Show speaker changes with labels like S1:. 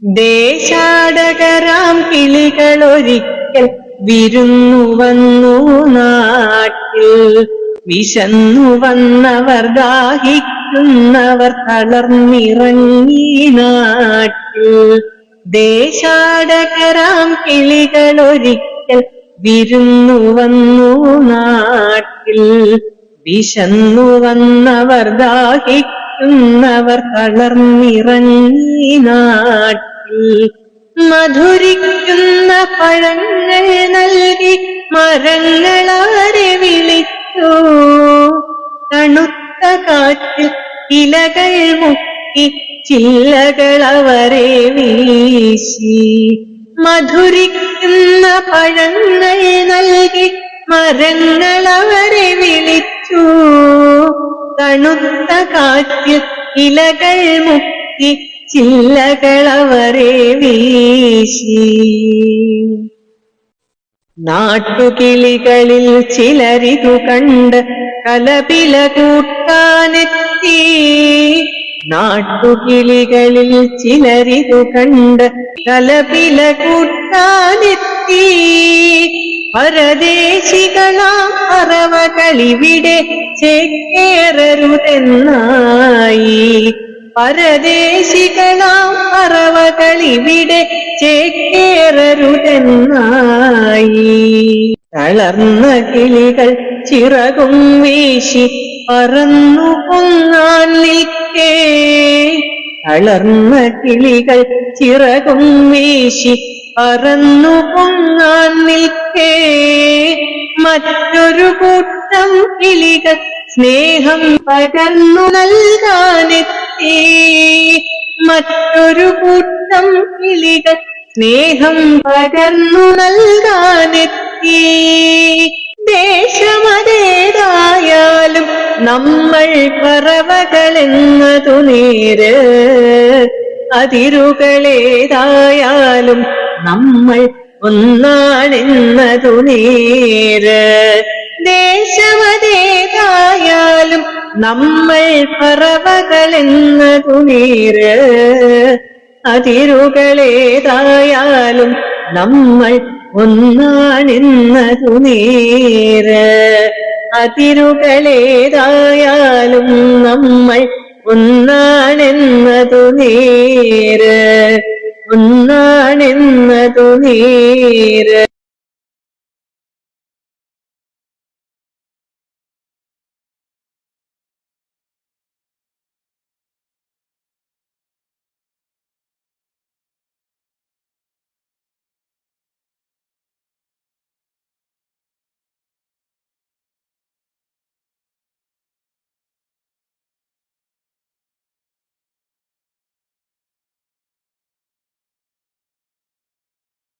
S1: ദേശാടകരാം കിളികളൊരിക്കൽ വിരുന്നു വന്നു നാട്ടിൽ. വിശന്നു വന്നവർ ദാഹിക്കുന്നവർ തളർന്നിറങ്ങി നാട്ടിൽ. ദേശാടകരാം കിളികളൊരിക്കൽ വിരുന്നു വന്നു നാട്ടിൽ. വിശന്നു വന്നവർ ദാഹിക്കുന്നവർ തളർന്നിറങ്ങി നാട്ടിൽ. മധുരിക്കുന്ന പഴങ്ങൾ നൽകി മരങ്ങളാരെ വിളിച്ചു. തണുത്ത കാറ്റിൽ ഇലകൾ മുക്കി ചില്ലകൾ അവരെ വീശി. മധുരിക്കുന്ന പഴങ്ങൾ നൽകി മരങ്ങൾ അവരെ വിളിച്ചു. തണുത്ത കാറ്റിൽ ഇലകൾ മുക്കി ചില്ലകൾ അവരെ വീശി. നാട്ടുകിളികളിൽ ചിലരിതു കണ്ട് കലപില കൂട്ടാനെത്തി. നാട്ടുകിളികളിൽ ചിലരിതു കണ്ട് കലപില കൂട്ടാനെത്തി. പരദേശികളാം പറവകളിവിടെ ചേക്കേറരുതെന്നായി. പരദേശികളാം പറവകളിവിടെ ചേക്കേറരുതെന്നായി. തളർന്ന കിളികൾ ചിറകും വീശി പറന്നു പൊങ്ങാൻ നിൽക്കേ. തളർന്ന കിളികൾ ചിറകും വീശി പറന്നു പൊങ്ങാൻ നിൽക്കേ. മറ്റൊരു കൂട്ടം കിളികൾ സ്നേഹം പകർന്നു നൽകാനെത്തി. മറ്റൊരു കൂട്ടം കിളികൾ സ്നേഹം പകർന്നു നൽകാനെത്തി. ദേശമതേതായാലും നമ്മൾ പറവകളെന്നതു നേര്. അതിരുകളേതായാലും നമ്മൾ ഒന്നാണെന്നതു നേര്. ദേശമതേതായാലും നമ്മൾ പറവകളെന്നതു നേര്. അതിരുകളേതായാലും നമ്മൾ ഒന്നാണെന്നതു നേര്. അതിരുകളേതായാലും നമ്മൾ ഒന്നാണെന്നതു നേര്. ഒന്നാണെന്നതു നേര്.